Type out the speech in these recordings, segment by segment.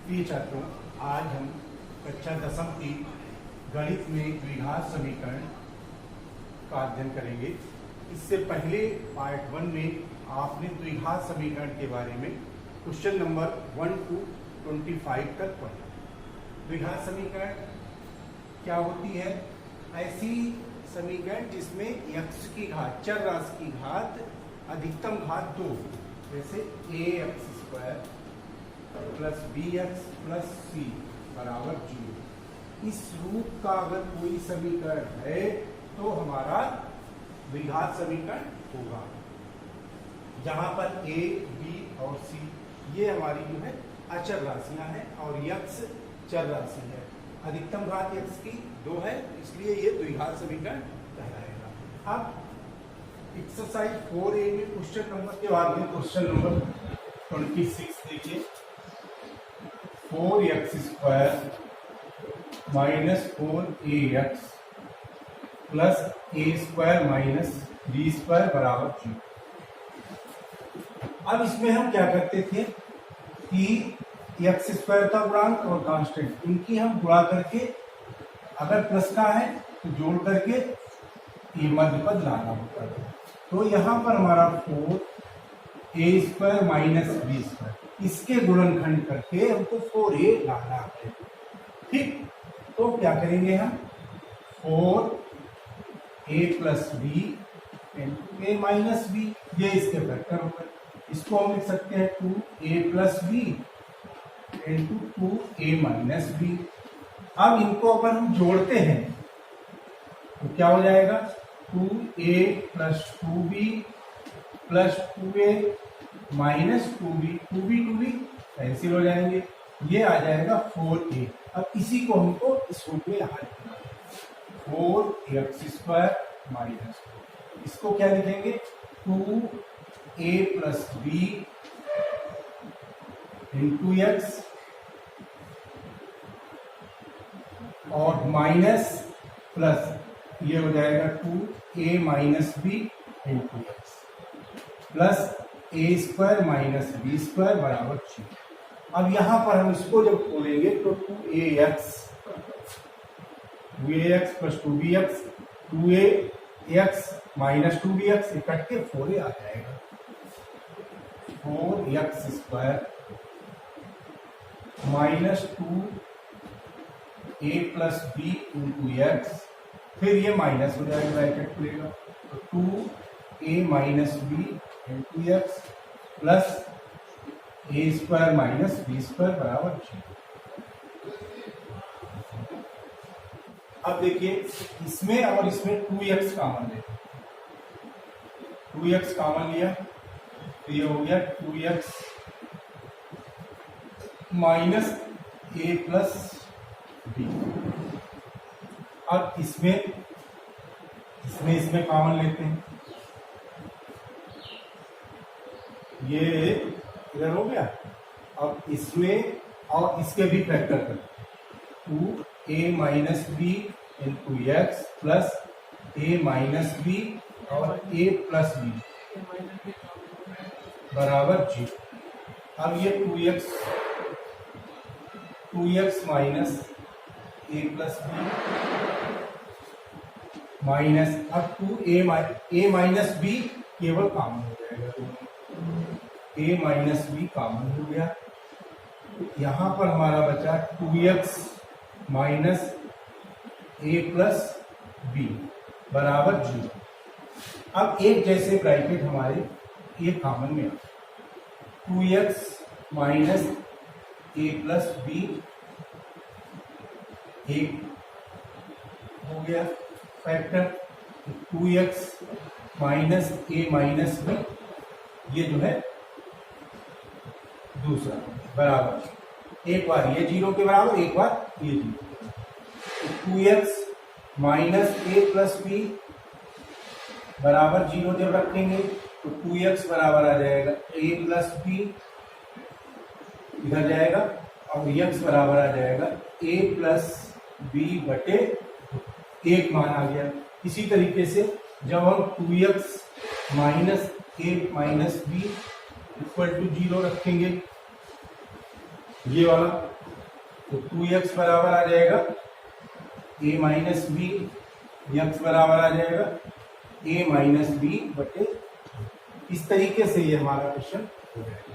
प्रिय छात्रों, आज हम कक्षा 10वीं की गणित में द्विघात समीकरण का अध्ययन करेंगे। इससे पहले पार्ट 1 में आपने द्विघात समीकरण के बारे में क्वेश्चन नंबर 1 to 25 तक पढ़ा। द्विघात समीकरण क्या होती है? ऐसी समीकरण जिसमें x की घात, चर राशि की घात, अधिकतम घात 2, जैसे ax² plus bx plus c बराबर 0। इस रूप का अगर कोई समीकरण है तो हमारा द्विघात समीकरण होगा, जहां पर a, b और c ये हमारी जो है अचर राशियां हैं और x चर राशि है। अधिकतम घात x की 2 है, इसलिए ये द्विघात समीकरण कहलाएगा। अब एक्सरसाइज 4a में क्वेश्चन नंबर के बाद में क्वेश्चन नंबर 26 देखिए। 4x² minus 4ax plus a² minus b² बराबर 0। अब इसमें हम क्या करते थे कि x² का गुणांक और कांस्टेंट, इनकी हम गुणा करके अगर प्लस का है तो जोड़ करके ये मध्य पद लाना होता है। तो यहाँ पर हमारा 4a² माइनस b², इसके गुणनखंड करके हमको 4a लाना है। ठीक, तो क्या करेंगे हम? 4a plus b into a minus b, ये इसके फैक्टर हो गए। इसको हम लिख सकते हैं 2a plus b into 2a minus b। अब इनको अगर हम जोड़ते हैं तो क्या हो जाएगा? 2a plus 2b plus 2a minus 2b, 2b cancel हो जाएंगे, ये आ जाएगा 4a। अब इसी को हमको इस रूप में यहाँ लिखना है, 4x² माइनस, इसको क्या लिखेंगे? 2a plus b into x और माइनस प्लस, ये हो जाएगा 2a minus b into x plus a² minus b² बराबर 0। अब यहां पर हम इसको जब खोलेंगे तो 2ax plus 2bx, 2ax minus 2bx cut के 4a आ जाएगा। 4x² minus 2a plus b into x, फिर ये माइनस हो जाएगा, ब्रैकेट खुलेगा तो 2a minus b into x plus a² minus b² बराबर 0। अब देखिए इसमें और इसमें 2x कॉमन ले, 2x कॉमन लिया तो ये हो गया 2x minus a plus b। अब इसमें कॉमन लेते हैं, ये इधर हो गया। अब इसमें और इसके भी फैक्टर कर, 2a minus b into x plus a minus b और a प्लस b बराबर 0। अब ये 2x minus a plus b minus, अब 2a माइनस b केवल कॉमन हो जाएगा, a माइनस b कॉमन हो गया। यहां पर हमारा बचा 2x minus a plus b बराबर 0। अब एक जैसे ब्रैकेट हमारे ये कॉमन में आ, 2x minus a plus b एक हो गया factor, 2x minus a minus b ये जो है दूसरा बराबर, एक बार ये 0 के बराबर, एक बार ये 0। तो 2x minus a plus b बराबर 0 जब रखेंगे तो 2x बराबर आ जाएगा a प्लस b, इधर जाएगा और x बराबर आ जाएगा a प्लस b बटे 1 मान आ गया। इसी तरीके से जब हम 2x minus a minus b equal to 0 रखेंगे, ये वाला तो 2x बराबर आ जाएगा a माइनस बी, x बराबर आ जाएगा a माइनस बी बटे। इस तरीके से ये हमारा क्वेश्चन हो जाएगा।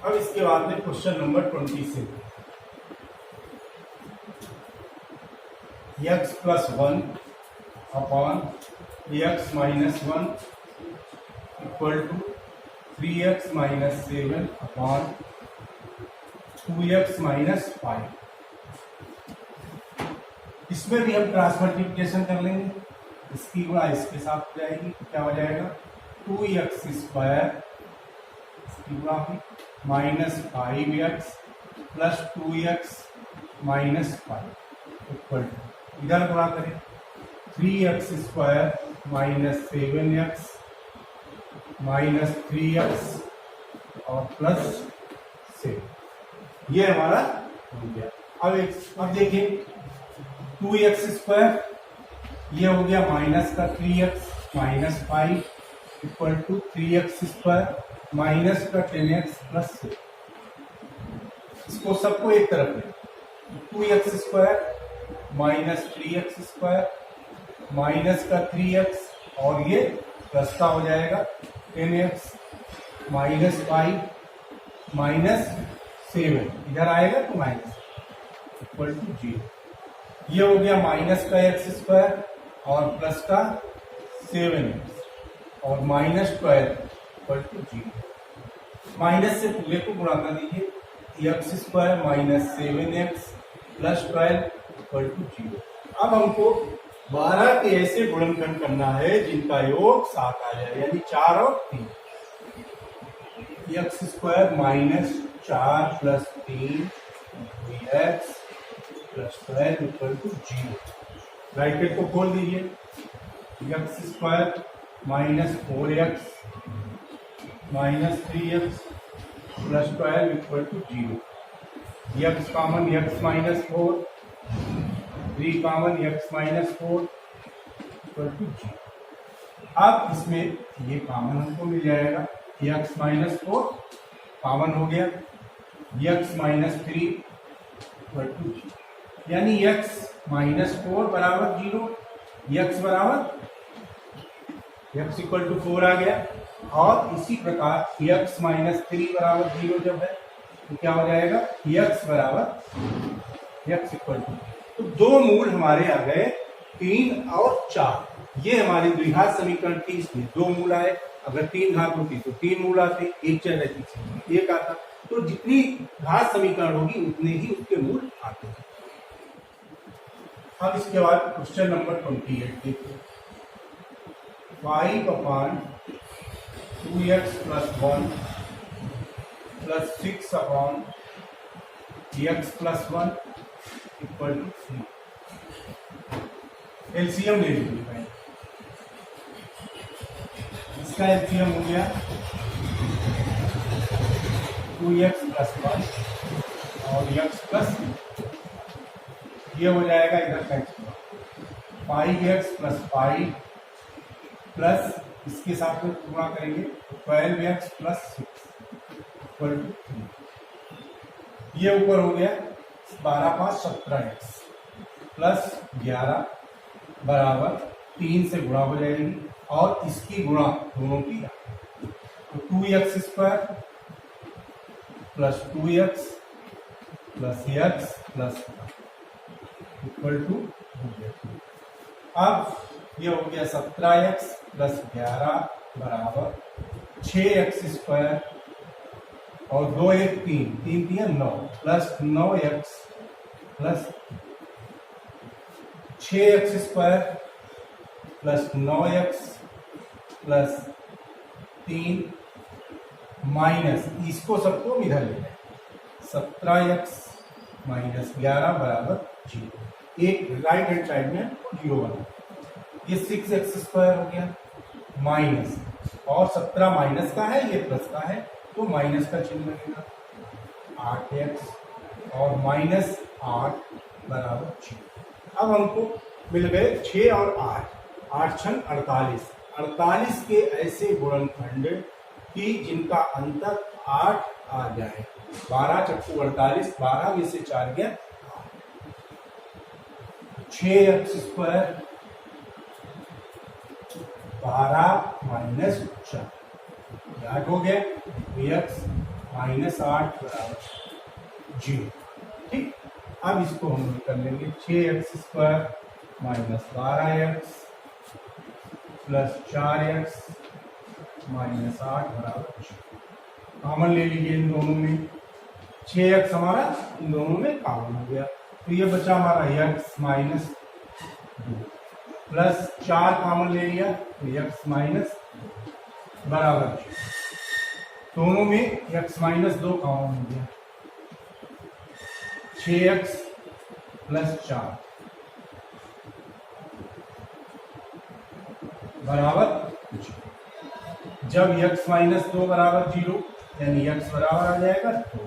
अब इसके बाद में क्वेश्चन नंबर 20 से x plus 1 upon x minus 1 equal to 3x minus 7 upon 2x minus 5। इसमें भी हम क्रॉस मल्टीप्लिकेशन कर लेंगे, इसकी गुणा इसके साथ हो जाएगी, क्या हो जाएगा 2x स्क्वायर इसकी गुणा हुई minus 5x plus 2x minus 5 equal to, इधर गुणा करें 3x square minus 7x minus 3x और प्लस 7। ये हमारा हो गया। अब देखिए 2x स्क्वायर ये हो गया माइनस का 3x minus 5 equal to 3x square minus का 10x प्लस 6। इसको सबको एक तरफ ले, 2x square minus 3x square minus का 3x और ये प्लस का हो जाएगा 10x माइनस 5 माइनस 7, इधर आएगा तो माइनस इक्वल टू 0। ये हो गया माइनस का x स्क्वायर और प्लस का 7x और माइनस 12 इक्वल टू 0। माइनस से पूरे को गुणा कर दीजिए, x square minus 7x plus 12 equal to 0। अब हमको 12 के ऐसे गुणनखंड करना है जिनका योग 7 आ जाए, यानी 4 और 3। x square minus 4 plus 3 x plus 12 equal to 0। Bracket को खोल दीजिए, x square minus 4x minus 3x plus 12 equal to 0। x common x minus 4, 3 common x minus 4 equal to 0। अब इसमें ये कॉमन हमको मिल जाएगा, x माइनस 4 कॉमन हो गया, x माइनस 3 इक्वल टू 0, यानी x माइनस 4 बराबर 0, x बराबर x इक्वल टू 4 आ गया। और इसी प्रकार x माइनस 3 बराबर 0 जब है तो क्या हो जाएगा x बराबर x इक्वल टू, तो दो मूल हमारे आ गए 3 और 4। ये हमारी द्विघात समीकरण थी, इसमें दो मूल आए। अगर 3 घात होती तो 3 मूल आते, एक चल रही थी एक आता, तो जितनी घात समीकरण होगी उतने ही उसके मूल आते हैं। अब इसके बाद क्वेश्चन नंबर 28 देखिए, 5 upon 2x plus 1 plus 6 upon x plus 1 equal to 3। LCM ले लीजिए भाई, इसका एलसीएम हो गया 2x प्लस 1 और x प्लस, ये हो जाएगा इधर का 5x प्लस 5 प्लस इसके साथ में गुणा करेंगे 12x प्लस 6 इक्वल टू 3। ये ऊपर हो गया 12 5 17x प्लस 11 बराबर 3 से गुणा हो जाएगी और इसकी गुणा दोनों की, तो 2x square plus 2x plus x plus equal to. अब ये हो गया 17x प्लस 11 बराबर 6x स्क्वायर और 2 1 3 3 3 9 plus 9x plus 6x square plus 9x plus 3 minus, इसको सबको इधर ले जाए, 17x माइनस 11 बराबर 0। एक राइट हैंड साइड में 0 बना, ये 6x स्क्वायर हो गया माइनस, और 17 माइनस का है ये प्लस का है तो माइनस का चिन्ह लगेगा, 8x और माइनस 8 बराबर 0। अब हमको मिल गए 6 और 8, 8 छन 48 के ऐसे गुणनखंड कि जिनका अंतर 8 आ जाए। 12 चक्कू 48, 12 में से 4 गया 6x² 12 माइनस 4 8 हो गया, x माइनस 8 बराबर 0। ठीक, अब इसको हम कर लेंगे 6x² minus 12x plus 4x minus 8 बराबर 0। कॉमन ले लीजिए इन दोनों में, 6x हमारा इन दोनों में कॉमन हो गया, तो ये बचा हमारा x माइनस 2 प्लस 4 कॉमन ले लिया तो x माइनस बराबर 0। दोनों में x माइनस 2 कॉमन हो गया, 6x प्लस 4 बराबर 0। जब x माइनस 2 बराबर 0 यानी x बराबर आ जाएगा, तो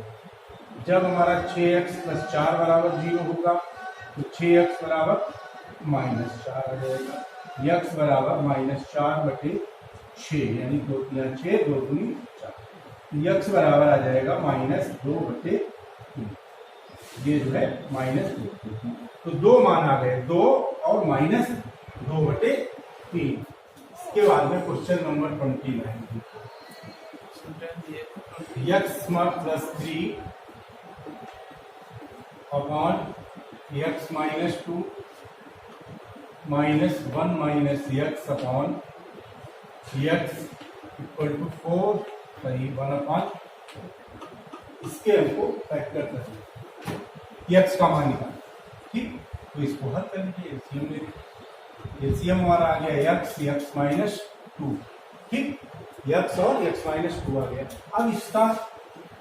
जब हमारा 6x प्लस 4 बराबर 0 होगा तो 6x बराबर माइनस 4 आ जाएगा, x बराबर माइनस 4 बटे 6 यानी 2 3 6 2 दूनी 4, x बराबर आ जाएगा माइनस 2 बटे 3। ये जो है माइनस 2, तो 2 मान आ गए, 2 और माइनस 2 बटे 3। इसके बाद में question number 29, x plus 3 upon x minus 2 minus 1 minus x upon x equal to 4 सही 1 अपॉन, इसके हमको फैक्टर करना, x का मान निकालना। ठीक, तो इसको हल कर लीजिए, एलसीएम ले लीजिए। एलसीएम हमारा आ गया x माइनस 2। ठीक, x और x माइनस 2 आ गया। अब इसका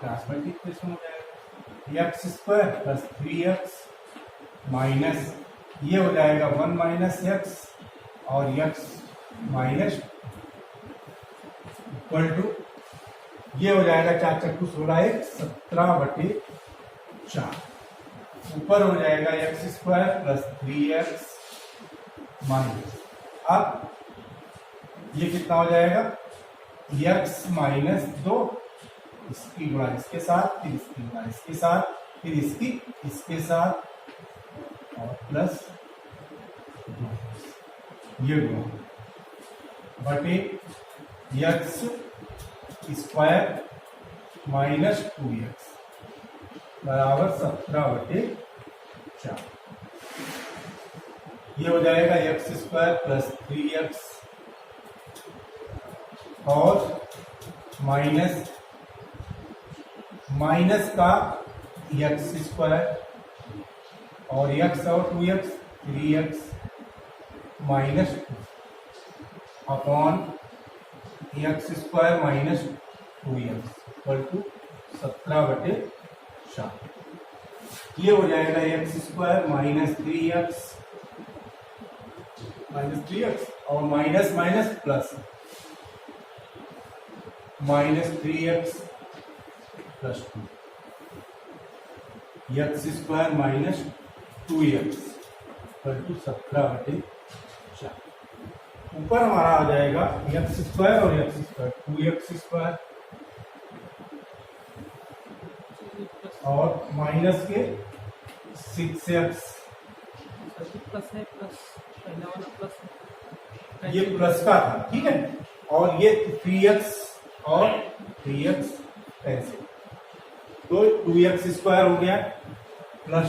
क्रॉस मल्टीप्लिकेशन हो जाएगा, x² प्लस 3x माइनस ये हो जाएगा 1 माइनस x और x माइनस इक्वल टू ये हो जाएगा 4 चक्कू 16 1 17 बटे 4, ऊपर हो जाएगा x² प्लस 3x माइनस, अब ये कितना हो जाएगा x माइनस 2, इसकी गुणा इसके साथ, फिर इसकी गुणा इसके साथ, फिर इसकी इसके साथ और प्लस ये गुणा बटे x² माइनस 2x बराबर 17 बटे 4। ये हो जाएगा x² प्लस 3x और माइनस माइनस का x² और x और 2x 3x minus 2 upon x² minus 2x equal to 17 बटे 4। ये हो जाएगा x² माइनस 3x और minus minus plus minus 3x plus 2, x² minus 2x equal to 17 बटे 4। ऊपर हमारा आ जाएगा x² और x² 2x² और माइनस के 6x, ये प्लस का था, ठीक है, और ये 3x और 3x ऐसे, तो 2x² हो गया plus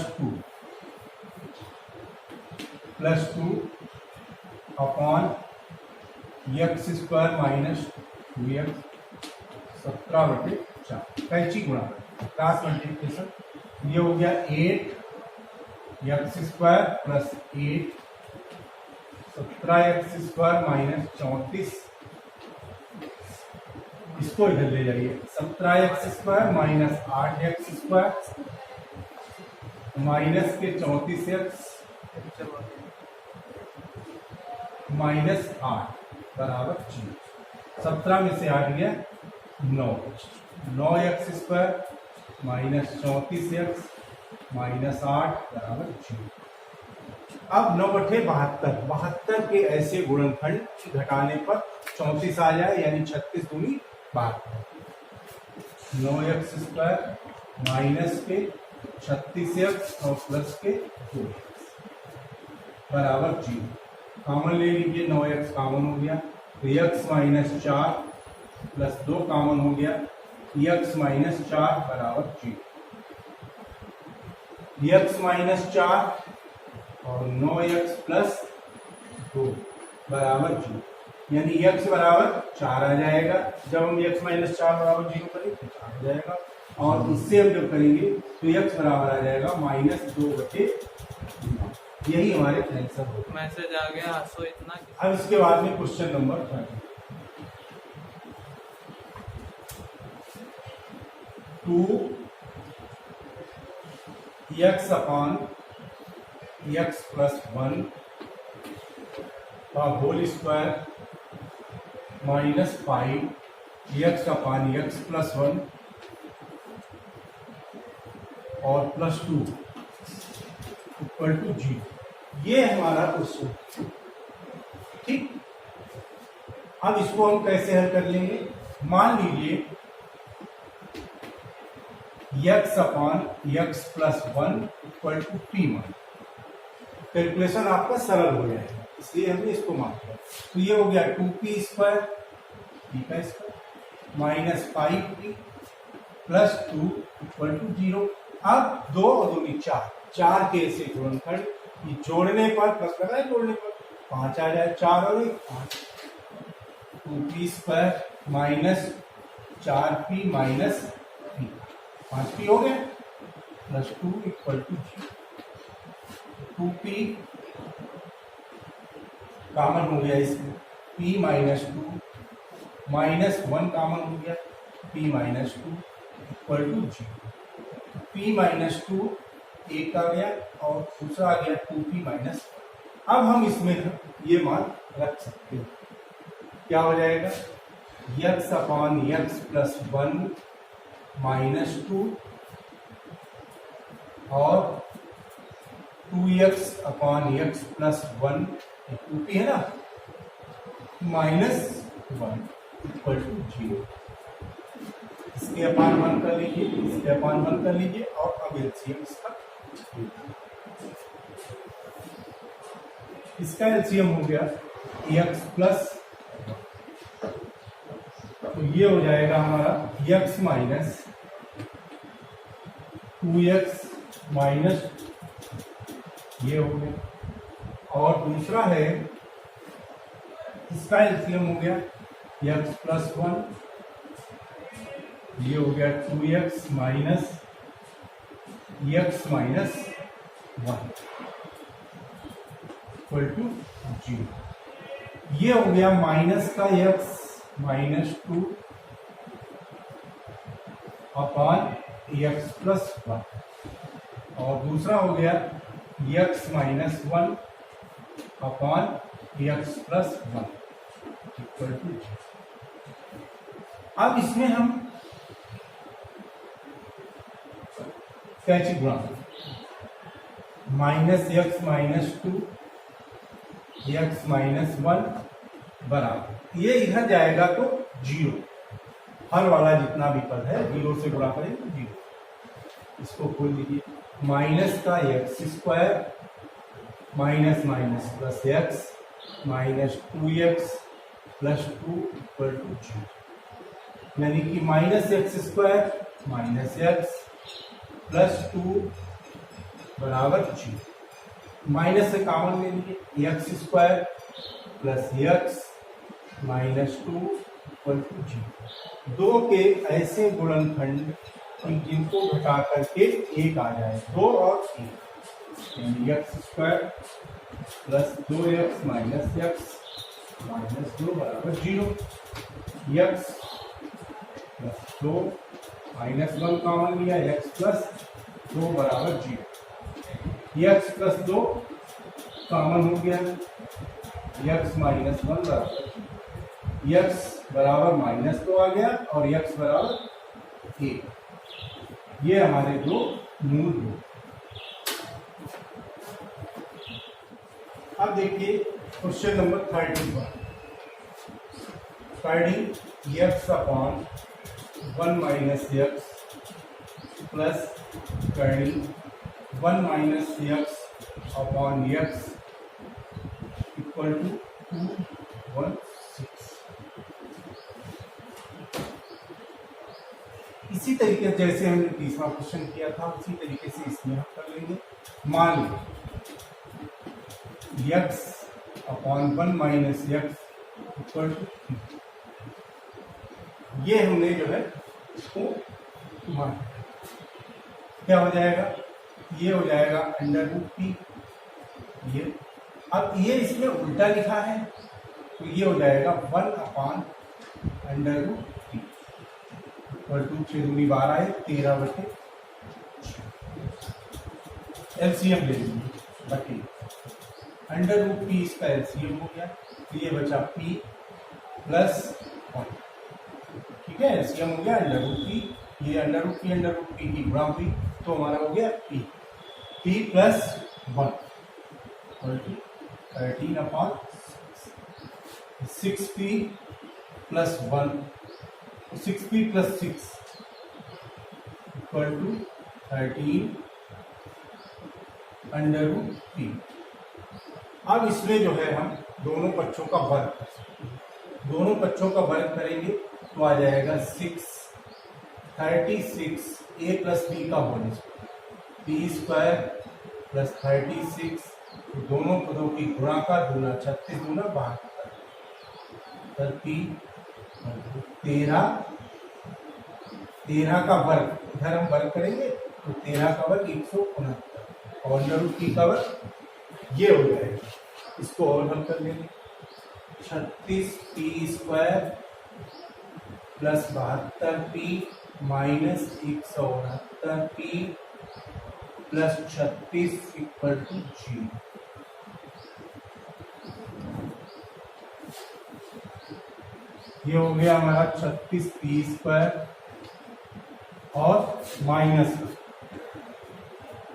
2 upon x² minus 2x 17 बटे 4, कैची गुणा क्रॉस मल्टीप्लिकेशन, ये हो गया 8x² प्लस 8 17x² माइनस 34, इसको इधर ले जाइए, 17x² माइनस 8x² माइनस के 34x माइनस 8 बराबर 0। 17 में से 8 गया 9x² माइनस 34x माइनस 8 बराबर 0। अब 9 बटे 72 के ऐसे गुणनखंड घटाने पर 34 आ जाए, यानी 36 दूनी 72। 9x² माइनस के 36x और प्लस के 2x बराबर 0। कॉमन ले लीजिए, 9x कॉमन हो गया तो x माइनस 4 प्लस 2 कॉमन हो गया, x माइनस 4 बराबर 0। x माइनस 4 और 9x प्लस 2 बराबर 0, यानी x बराबर 4 आ जाएगा। जब हम x माइनस 4 बराबर 0 करेंगे तो 4 आ जाएगा, और इससे हम जब करेंगे तो x बराबर आ जाएगा -2/9। यही हमारे आंसर होगा। मैसेज आ गया सो इतना। अब इसके बाद में क्वेश्चन नंबर 30, 2x अपॉन x प्लस 1 का whole square minus 5x upon x plus 1 और प्लस 2 इक्वल टू 0। ये हमारा क्वेश्चन। ठीक, अब इसको हम कैसे हल कर लेंगे? मान लीजिए x upon x plus 1 equal to p1। Calculation आपका सरल हो जाएगा, इसलिए हमने इसको मान लिया। तो ये हो गया 2p² p का square minus 5p plus 2 equal to 0। अब 2 और 2 4 के ऐसे गुणनखंड, ये जोड़ने पर प्लस लगा है, जोड़ने पर 5 आ जाए, 4 और 1 5, 2p² minus 4p minus p, 5p हो गया plus 2 equal to 0। 2p common हो गया इसमें, p माइनस 2 माइनस 1 कॉमन हो गया, p minus 2 equal to 0। p minus 2 एक आ गया और दूसरा आ गया 2p माइनस। अब हम इसमें ये मान रख सकते हैं, क्या हो जाएगा? x upon x plus 1 minus 2 और 2x अपॉन x प्लस 1 2p है ना, माइनस 1 इक्वल टू 0। इसके अपान 1 कर लीजिए, इसके अपान 1 कर लीजिए, और अब एलसीएम इसका एलसीएम हो गया x प्लस, तो ये हो जाएगा हमारा x माइनस 2x माइनस, ये हो गया। और दूसरा है इसका एलसीएम हो गया x प्लस 1, ये हो गया 2x minus x minus 1 equal to 0। ये हो गया माइनस का x minus 2 upon x plus 1, और दूसरा हो गया x minus 1 upon x plus 1 equal to 0। अब इसमें हम कैसे गुणा, minus x minus 2 x minus 1 बराबर, ये इधर जाएगा तो 0, हर वाला जितना भी पद है 0 से गुणा करेंगे तो 0। इसको खोल लीजिए, माइनस का x² minus minus plus x minus 2x plus 2 equal to 0, यानी कि minus x² minus x plus 2 बराबर 0। माइनस से कॉमन ले लीजिए, x² plus x minus 2 equal to 0। 2 के ऐसे गुणनखंड जिनको घटा करके 1 आ जाए, 2 और 1, यानी x² plus 2x minus x minus 2 बराबर 0। x प्लस 2 माइनस 1 कॉमन लिया, x प्लस 2 बराबर 0। x प्लस 2 कॉमन हो गया, x माइनस 1 बराबर, x बराबर माइनस 2 आ गया और x बराबर 1। ये हमारे दो मूल हैं। अब देखिए question number 31, finding x upon 1 minus x plus करनी 1 minus x upon x equal to 216। इसी तरीके जैसे हमने तीसरा क्वेश्चन किया था उसी तरीके से इसमें हम कर लेंगे। मान लो x upon 1 minus x equal to, ये हमने जो है इसको मान, क्या हो जाएगा, ये हो जाएगा अंडर रूट पी। ये अब ये इसमें उल्टा लिखा है तो ये हो जाएगा 1 upon under root p equal to 6 दूनी 12 है 13 बटे, एलसीएम ले लीजिए बटे अंडर रूट पी, इसका एलसीएम हो गया तो ये बचा पी प्लस 1। ठीक है, एलसीएम हो गया अंडर रूट पी, ये अंडर रूट पी की गुणा हुई तो हमारा हो गया p plus 1 equal to 13 upon 6p plus 1, 6p plus 6 equal to 13 under root p. अब इसमें जो है हम दोनों पक्षों का वर्ग, दोनों पक्षों का वर्ग करेंगे तो आ जाएगा 36 a प्लस बी का होल पी स्क्वायर प्लस 36, तो दोनों पदों की गुणा का दूना 36 दूना 72 पी 13 का वर्ग, इधर हम वर्ग करेंगे तो 13 का वर्ग 169 और अंडर रूट पी का वर्ग ये हो जाएगा। इसको और हल कर लेंगे 36 p square plus 72 p minus 169 p plus 36 equal to 0। ये हो गया हमारा 36 पी स्क्वायर और माइनस,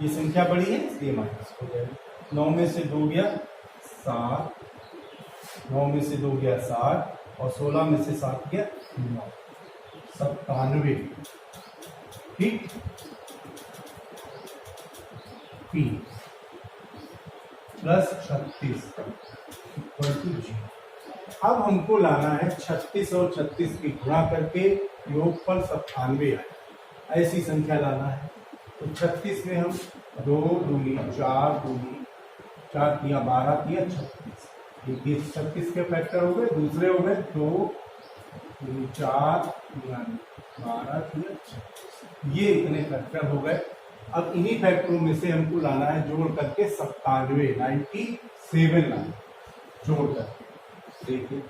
ये संख्या बड़ी है इसलिए माइनस हो जाएगा। 9 में से 2 गया 7, 9 में से 2 गया 7 और 16 में से 7 गया 9, 97। ठीक, पी प्लस 36 इक्वल टू 0। अब हमको लाना है 36 और 36 की गुणा करके योगफल 97 आए, ऐसी संख्या लाना है। तो 36 में हम 2 दूनी 4 दूनी 4 किया 12 किया 36, ये 36 के फैक्टर हो गए, दूसरे हो गए 2 दूनी 4 किया 12 किया 36, ये इतने फैक्टर हो गए। अब इन्हीं फैक्टरों में से हमको लाना है जोड़ करके 97 लाना जोड़ कर। देखिए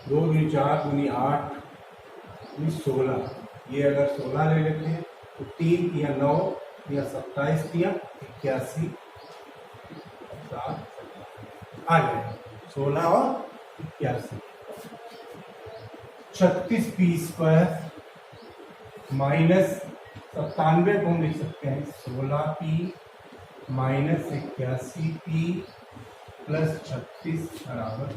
2 दूनी 4 दूनी 8 16, ये अगर 16 ले लेते हैं तो 3 किया 9 किया 27 किया 81 आ जाएगा 16 और 81। 36 पी स्क्वायर माइनस 97 को हम लिख सकते हैं 16 पी माइनस 81 पी प्लस 36 बराबर।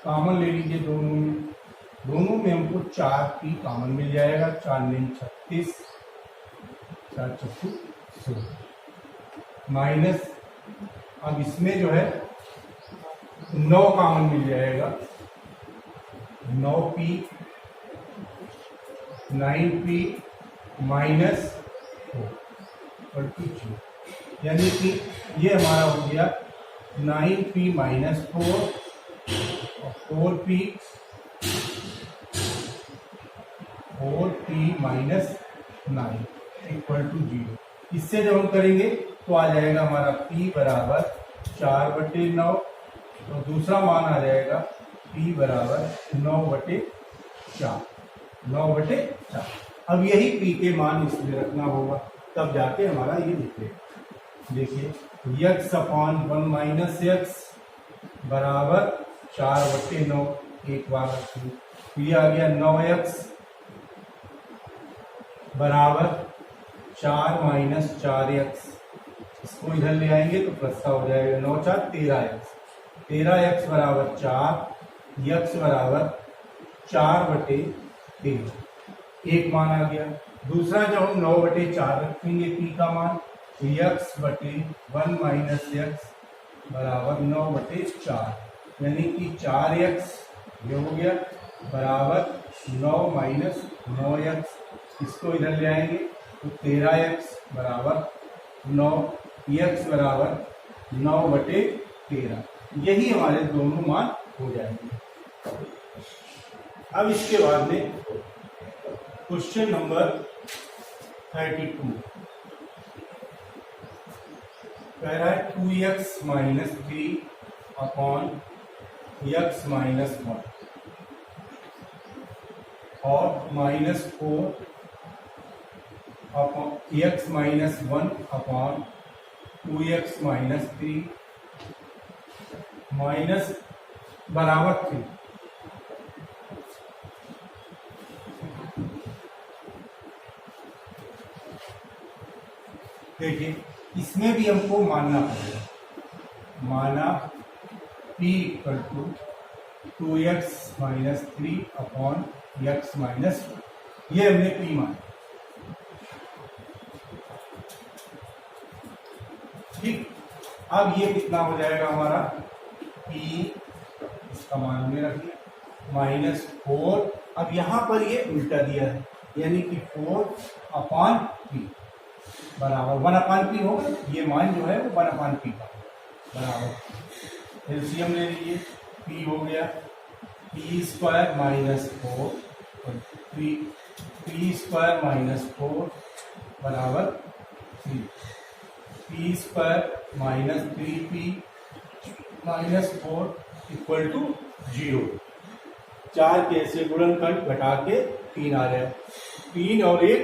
कॉमन ले लीजिए दोनों में हमको 4 पी कॉमन मिल जाएगा, 4 नहीं 36 4 चक्कू 16 माइनस, अब इसमें जो है 9 कॉमन मिल जाएगा, 9 पी 9 पी माइनस 4, यानी कि ये हमारा हो गया 9 पी माइनस 4 और 4 पी माइनस 9 इक्वल टू 0। इससे जब हम करेंगे तो आ जाएगा हमारा p बराबर 4/9 और दूसरा मान आ जाएगा p बराबर 9/4, 9/4। अब यही p के मान इसमें रखना होगा, तब जाके हमारा ये निकलेगा। देखिए x अपॉन 1 माइनस एक्स बराबर 4/9, एक बार रखिए, ये आ गया 9x बराबर 4 माइनस 4x, इसको इधर ले आएंगे तो प्लस का हो जाएगा, 9 4 13x, 13x बराबर 4, x बराबर 4/9 13 एक मान आ गया। दूसरा जब हम 9/4 रखेंगे पी का मान, तो x बटे 1 माइनस एक्स बराबर 9/4, यानी कि 4x ये हो गया बराबर 9 माइनस 9x, इसको इधर ले आएंगे तो 13x बराबर 9, x बराबर 9/13, यही हमारे दोनों मान हो जाएंगे। अब इसके बाद में क्वेश्चन नंबर 32 कह रहा है 2x minus 3 upon x minus 1 और -4 upon x minus 1 upon 2x minus 3 minus बराबर 3। देखिए इसमें भी हमको मानना पड़ेगा, माना p equal to 2x minus 3 upon x minus, ये हमने p माना। ठीक, अब ये कितना हो जाएगा हमारा p, इसका मान हमने रख दिया -4, अब यहां पर ये उल्टा दिया है, यानी कि 4 अपॉन p बराबर 1/p होगा, ये मान जो है वो 1/p का बराबर। एलसीएम ले लीजिए, p हो गया p² माइनस 4 और p² माइनस 4 बराबर 3, p² minus 3p minus 4 equal to 0। 4 के ऐसे गुणनखंड घटा के 3 आ जाए, 3 और 1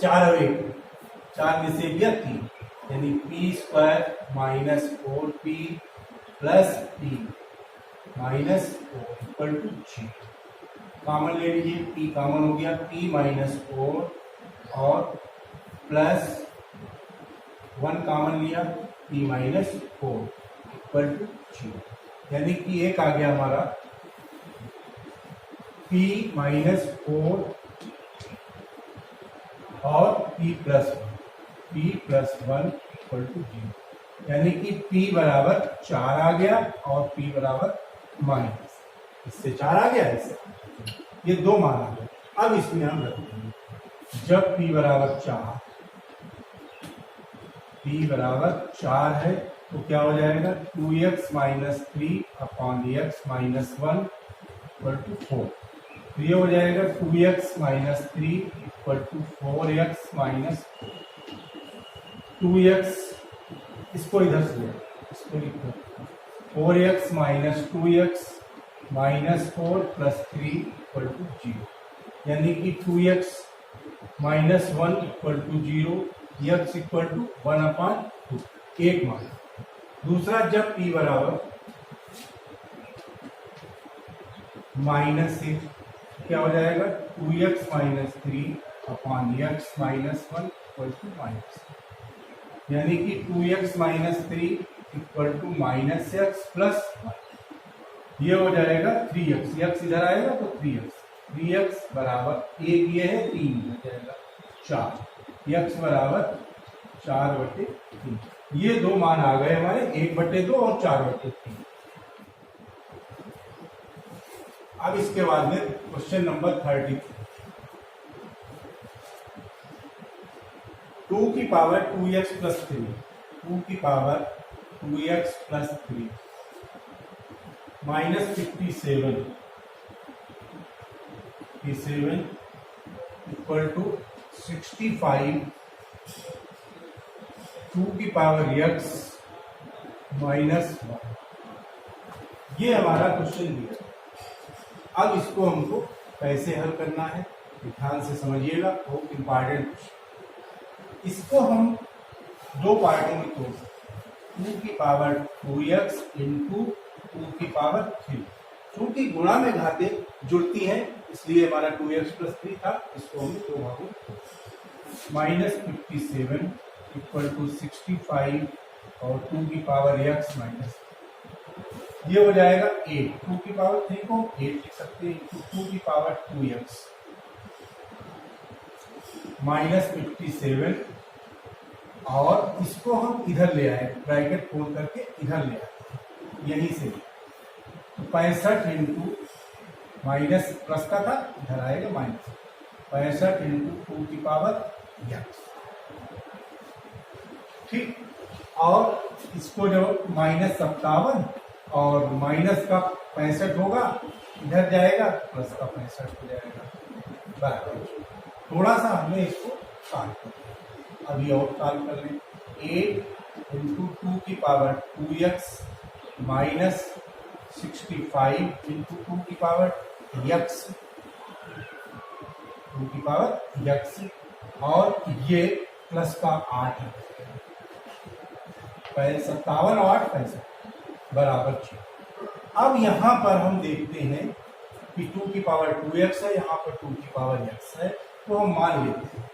4 और 1 4 में से गया 3, यानी p² minus 4p plus p minus 4 equal to 0। Common ले लीजिए, p कॉमन हो गया, p माइनस 4 और प्लस 1 कॉमन लिया, p माइनस 4 इक्वल टू 0, यानी कि एक आ गया हमारा p माइनस 4 और p प्लस 1 इक्वल टू 0, यानी कि p बराबर 4 आ गया और p बराबर माइनस, इससे 4 आ गया, इससे ये 2 मान आ गए। अब इसमें हम रखेंगे, जब p बराबर 4 है तो क्या हो जाएगा 2x minus 3 upon x minus 1 equal to 4, तो ये हो जाएगा 2x minus 3 equal to 4x minus 2x, इसको इधर से ले, इसको लिखो 4x minus 2x minus 4 plus 3 equal to 0, यानी कि 2x minus 1 equal to 0, x equal to 1/2, एक मान। दूसरा जब p बराबर माइनस 1, क्या हो जाएगा 2x minus 3 upon x minus 1 equal to minus, यानी कि 2x minus 3 equal to minus x plus 1, ये हो जाएगा 3x, x इधर आएगा तो 3x बराबर 1 ये है 3 हो जाएगा 4, x बराबर 4/3, ये 2 मान आ गए हमारे 1/2 और 4/3। अब इसके बाद में क्वेश्चन नंबर 30, 2 की पावर 2x प्लस 3, 2 की power 2x plus 3 minus 57 equal to 65, 2 की पावर x माइनस 1, ये हमारा क्वेश्चन दिया। अब इसको हमको कैसे हल करना है, ध्यान से समझिएगा, बहुत इंपॉर्टेंट क्वेश्चन। इसको हम 2 पार्टों में तोड़ सकते, 2 की पावर 2x इंटू 2 की पावर 3, क्योंकि गुणा में घातें जुड़ती हैं इसलिए हमारा 2x प्लस 3 था, इसको हम 2 भागों में माइनस 57 इक्वल टू 65 और 2 की पावर x माइनस, ये हो जाएगा 8, 2 की पावर 3 को 8 लिख सकते हैं, इंटू 2 की पावर 2x माइनस 57, और इसको हम इधर ले आए, ब्रैकेट खोल करके इधर ले आए यहीं से, तो 65 इंटू माइनस प्लस का था, इधर आएगा माइनस, 65 इंटू 2 की पावर x, ठीक। और इसको जो -57 और माइनस का 65 होगा, इधर जाएगा, प्लस का 65 हो जाएगा, बराबर। थोड़ा सा हमें इसको सॉल्व करना, अभी और सॉल्व कर लें। 8 इंटू 2 की पावर 2x माइनस 65 इंटू 2 की पावर x, 2 की पावर x, और ये प्लस का 8 है, 57 और 8 65 बराबर 6। अब यहां पर हम देखते हैं कि 2 की पावर 2x है, यहां पर 2 की पावर x है, तो हम मान लेते हैं,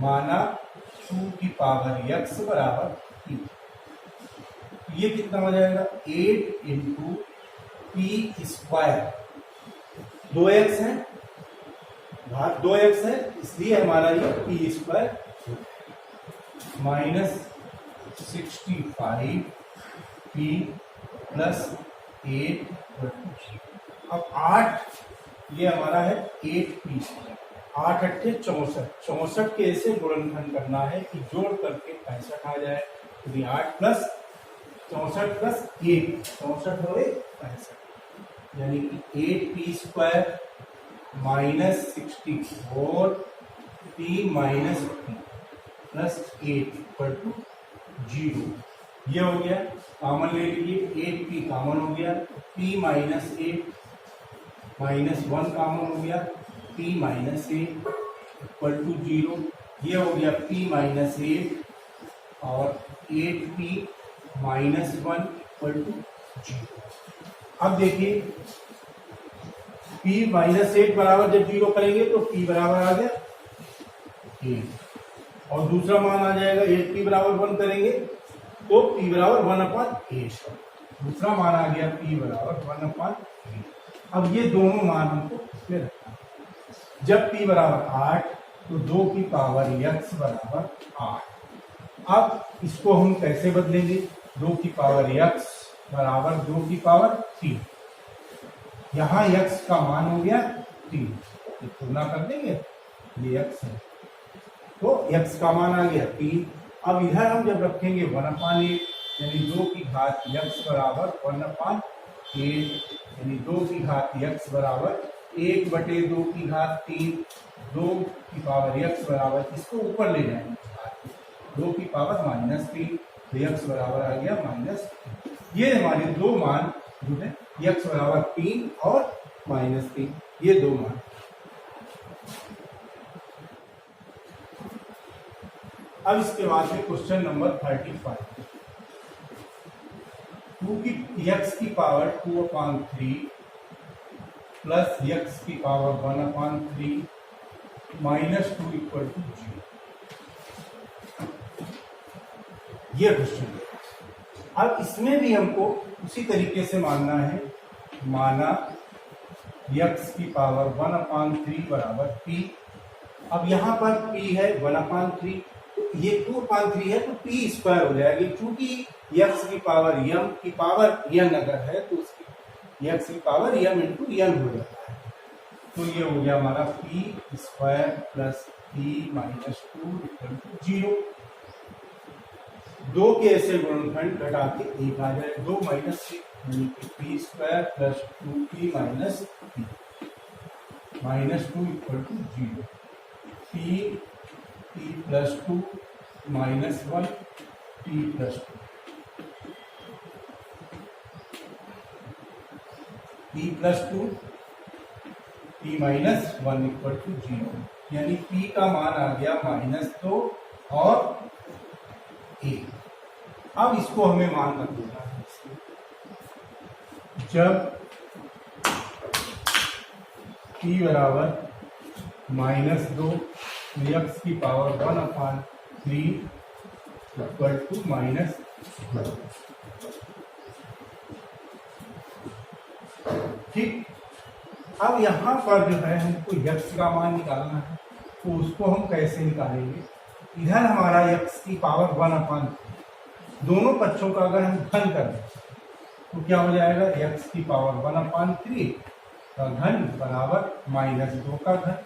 माना 2 की पावर x बराबर 3, ये कितना हो जाएगा 8 इंटू पी स्क्वायर, 2x है, घात 2x है, इसलिए हमारा ये P square minus 65 P plus 8। अब 8 ये हमारा है 8p, 8 अट्ठे 64, 64 के ऐसे गुणनखंड करना है कि जोड़ करके 65 आ जाए, तो 8 प्लस 64 प्लस 1, 64 हो 65, यानी कि 8p square minus 64 p minus p plus 8 equal to 0। ये हो गया, कॉमन ले लीजिए, 8p कॉमन हो गया, p माइनस 8 माइनस 1 कॉमन हो गया, p माइनस 8 इक्वल टू 0। ये हो गया p माइनस 8 और 8p माइनस 1 इक्वल टू 0। अब देखिए p माइनस 8 बराबर जब 0 करेंगे तो p बराबर आ गया 8, और दूसरा मान आ जाएगा 8p बराबर 1 करेंगे तो p बराबर 1/8, दूसरा मान आ गया p बराबर 1/8। अब ये दोनों मान हमको इसमें रखना है। जब p बराबर 8 तो 2 की पावर x बराबर 8। अब इसको हम कैसे बदलेंगे, 2 की पावर x बराबर 2 की पावर 3, यहाँ x का मान हो गया 3, तुलना कर देंगे, ये x है तो x का मान आ गया 3। अब इधर हम जब रखेंगे 1/8, यानी 2 की घात x बराबर 1/8, यानी 2 की घात x बराबर 1/2 की घात 3, 2 की पावर x बराबर, इसको ऊपर ले जाएंगे 2 की पावर -3, तो x बराबर आ गया -3। ये हमारे दो मान जो है x बराबर 3 और -3, ये दो मान। अब इसके बाद में क्वेश्चन नंबर 35, 2 की x की पावर 2/3 प्लस x की पावर 1/3 -2 इक्वल टू 0, ये क्वेश्चन है। अब इसमें भी हमको उसी तरीके से मानना है, माना x की पावर 1/3 बराबर p। अब यहाँ पर p है 1/3, ये 2/3 है तो p स्क्वायर हो जाएगी, क्योंकि x की पावर m की पावर n अगर है तो उसकी x की पावर m इंटू n हो जाता है। तो ये हो गया हमारा p square plus p minus 2 equal to 0। 2 के ऐसे गुणनखंड घटा के 1 आ जाए, 2 माइनस 6, यानी कि p square plus 2p minus -2 equal to 0। p plus 2 minus 1 p plus 2, p plus 2 p minus 1 equal to 0, यानी p का मान आ गया -2 और 1। अब इसको हमें मान रख देना है, जब p बराबर -2 x की पावर 1/3 इक्वल टू -2। ठीक, अब यहाँ पर जो है हमको x का मान निकालना है, तो उसको हम कैसे निकालेंगे? इधर हमारा x की पावर 1/3, दोनों पक्षों का अगर हम घन करें तो क्या हो जाएगा? x की पावर 1/3 का घन बराबर -2 का घन।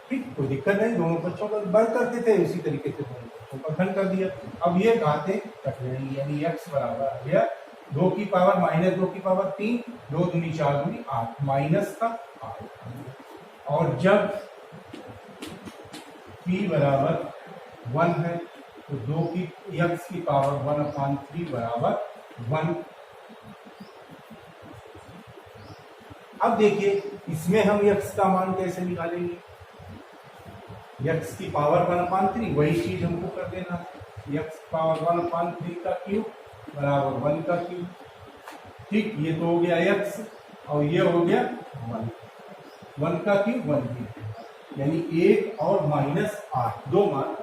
ठीक, कोई दिक्कत नहीं, दोनों पक्षों का वर्ग करते थे, उसी तरीके से दोनों पक्षों का घन कर दिया। अब ये घातें कट जाएंगी, यानी x बराबर आ गया 2 की पावर -2 की पावर 3, 2 दूनी 4 दूनी 8, माइनस का 8। और जब p बराबर 1 है तो 2 की x की पावर 1/3 बराबर 1। अब देखिए इसमें हम x का मान कैसे निकालेंगे? x की पावर 1/3, वही चीज हमको कर देना है, x पावर 1/3 का क्यूब बराबर 1 का क्यूब। ठीक, ये तो हो गया x और ये हो गया 1 का क्यूब 1 क्यूब, यानी 1 और -8 दो मान